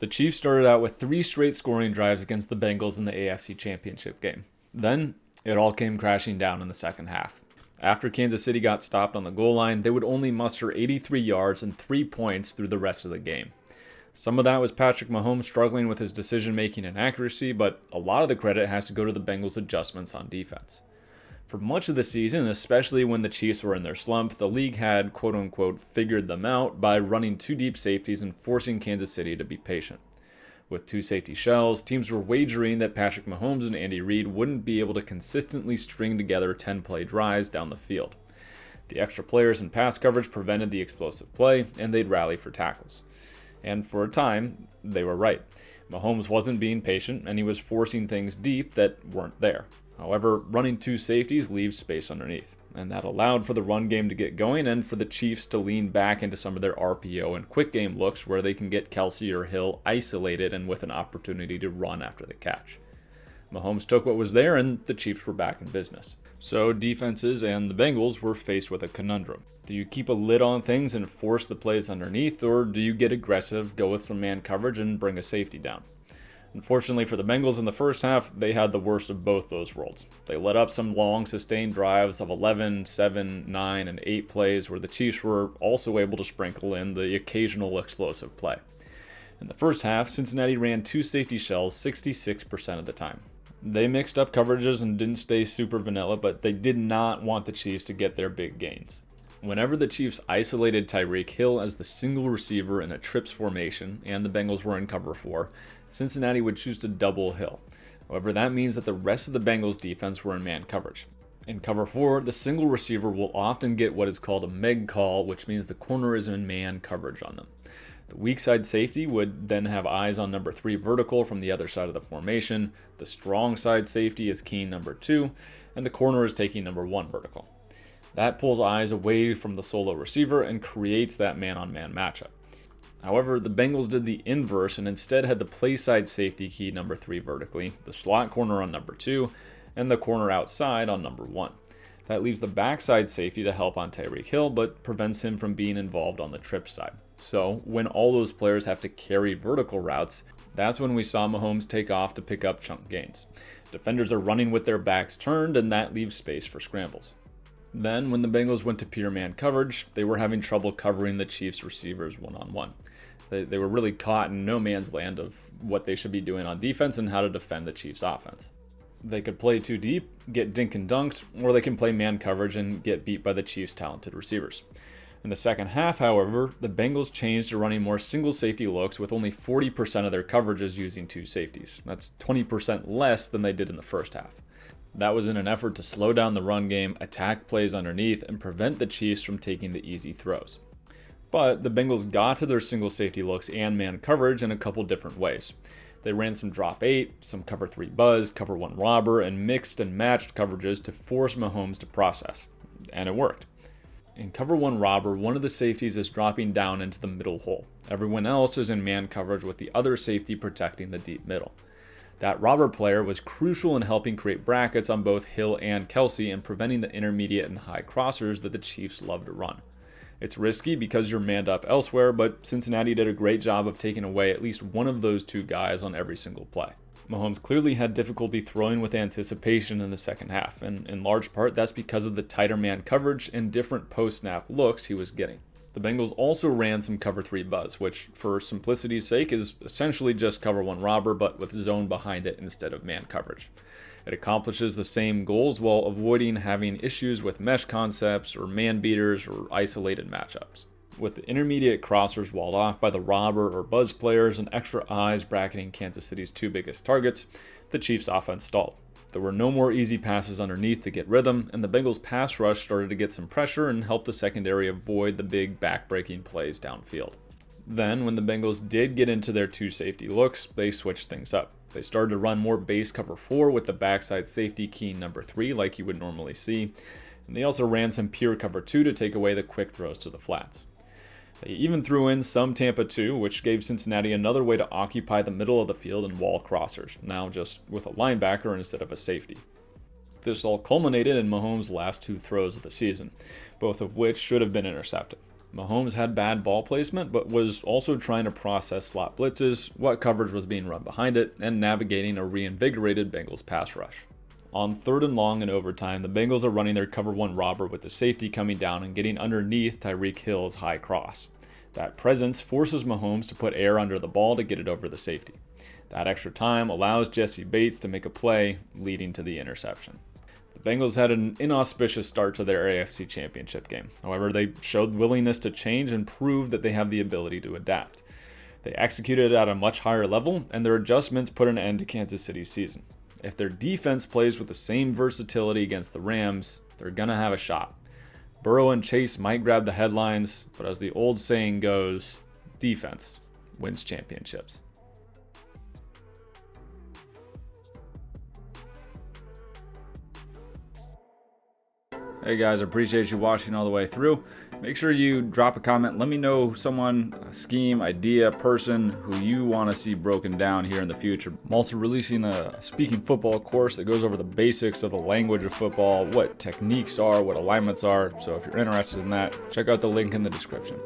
The Chiefs started out with 3 straight scoring drives against the Bengals in the AFC Championship game. Then, it all came crashing down in the second half. After Kansas City got stopped on the goal line, they would only muster 83 yards and 3 points through the rest of the game. Some of that was Patrick Mahomes struggling with his decision-making and accuracy, but a lot of the credit has to go to the Bengals' adjustments on defense. For much of the season, especially when the Chiefs were in their slump, the league had quote-unquote figured them out by running 2 deep safeties and forcing Kansas City to be patient. With 2 safety shells, teams were wagering that Patrick Mahomes and Andy Reid wouldn't be able to consistently string together 10-play drives down the field. The extra players in pass coverage prevented the explosive play, and they'd rally for tackles. And for a time, they were right. Mahomes wasn't being patient, and he was forcing things deep that weren't there. However, running 2 safeties leaves space underneath, and that allowed for the run game to get going and for the Chiefs to lean back into some of their RPO and quick game looks where they can get Kelce or Hill isolated and with an opportunity to run after the catch. Mahomes took what was there, and the Chiefs were back in business. So defenses and the Bengals were faced with a conundrum. Do you keep a lid on things and force the plays underneath, or do you get aggressive, go with some man coverage, and bring a safety down? Unfortunately for the Bengals in the first half, they had the worst of both those worlds. They let up some long, sustained drives of 11, 7, 9, and 8 plays where the Chiefs were also able to sprinkle in the occasional explosive play. In the first half, Cincinnati ran 2 safety shells 66% of the time. They mixed up coverages and didn't stay super vanilla, but they did not want the Chiefs to get their big gains. Whenever the Chiefs isolated Tyreek Hill as the single receiver in a trips formation, and the Bengals were in cover 4, Cincinnati would choose to double Hill. However, that means that the rest of the Bengals defense were in man coverage. In cover 4, the single receiver will often get what is called a meg call, which means the corner is in man coverage on them. The weak side safety would then have eyes on number 3 vertical from the other side of the formation, the strong side safety is keying number 2, and the corner is taking number 1 vertical. That pulls eyes away from the solo receiver and creates that man-on-man matchup. However, the Bengals did the inverse and instead had the play side safety key number 3 vertically, the slot corner on number 2, and the corner outside on number 1. That leaves the backside safety to help on Tyreek Hill, but prevents him from being involved on the trip side. So, when all those players have to carry vertical routes, that's when we saw Mahomes take off to pick up chunk gains. Defenders are running with their backs turned, and that leaves space for scrambles. Then, when the Bengals went to pure man coverage, they were having trouble covering the Chiefs receivers one-on-one. They were really caught in no man's land of what they should be doing on defense and how to defend the Chiefs' offense. They could play too deep, get dink and dunked, or they can play man coverage and get beat by the Chiefs' talented receivers. In the second half, however, the Bengals changed to running more single safety looks with only 40% of their coverages using 2 safeties. That's 20% less than they did in the first half. That was in an effort to slow down the run game, attack plays underneath, and prevent the Chiefs from taking the easy throws. But the Bengals got to their single safety looks and man coverage in a couple different ways. They ran some drop 8, some cover 3 buzz, cover 1 robber, and mixed and matched coverages to force Mahomes to process. And it worked. In cover 1 robber, one of the safeties is dropping down into the middle hole. Everyone else is in man coverage with the other safety protecting the deep middle. That robber player was crucial in helping create brackets on both Hill and Kelce and preventing the intermediate and high crossers that the Chiefs love to run. It's risky because you're manned up elsewhere, but Cincinnati did a great job of taking away at least one of those 2 guys on every single play. Mahomes clearly had difficulty throwing with anticipation in the second half, and in large part that's because of the tighter man coverage and different post-snap looks he was getting. The Bengals also ran some cover 3 buzz, which for simplicity's sake is essentially just cover 1 robber but with zone behind it instead of man coverage. It accomplishes the same goals while avoiding having issues with mesh concepts or man beaters or isolated matchups. With the intermediate crossers walled off by the robber or buzz players and extra eyes bracketing Kansas City's 2 biggest targets, the Chiefs' offense stalled. There were no more easy passes underneath to get rhythm, and the Bengals' pass rush started to get some pressure and helped the secondary avoid the big back-breaking plays downfield. Then, when the Bengals did get into their 2 safety looks, they switched things up. They started to run more base cover 4 with the backside safety keying number 3 like you would normally see, and they also ran some pure cover 2 to take away the quick throws to the flats. They even threw in some Tampa 2, which gave Cincinnati another way to occupy the middle of the field and wall crossers, now just with a linebacker instead of a safety. This all culminated in Mahomes' last 2 throws of the season, both of which should have been intercepted. Mahomes had bad ball placement, but was also trying to process slot blitzes, what coverage was being run behind it, and navigating a reinvigorated Bengals pass rush. On 3rd and long in overtime, the Bengals are running their cover 1 robber with the safety coming down and getting underneath Tyreek Hill's high cross. That presence forces Mahomes to put air under the ball to get it over the safety. That extra time allows Jesse Bates to make a play, leading to the interception. The Bengals had an inauspicious start to their AFC Championship game. However, they showed willingness to change and prove that they have the ability to adapt. They executed at a much higher level, and their adjustments put an end to Kansas City's season. If their defense plays with the same versatility against the Rams, they're going to have a shot. Burrow and Chase might grab the headlines, but as the old saying goes, defense wins championships. Hey guys, I appreciate you watching all the way through. Make sure you drop a comment. Let me know someone, a scheme, idea, person who you want to see broken down here in the future. I'm also releasing a speaking football course that goes over the basics of the language of football, what techniques are, what alignments are. So if you're interested in that, check out the link in the description.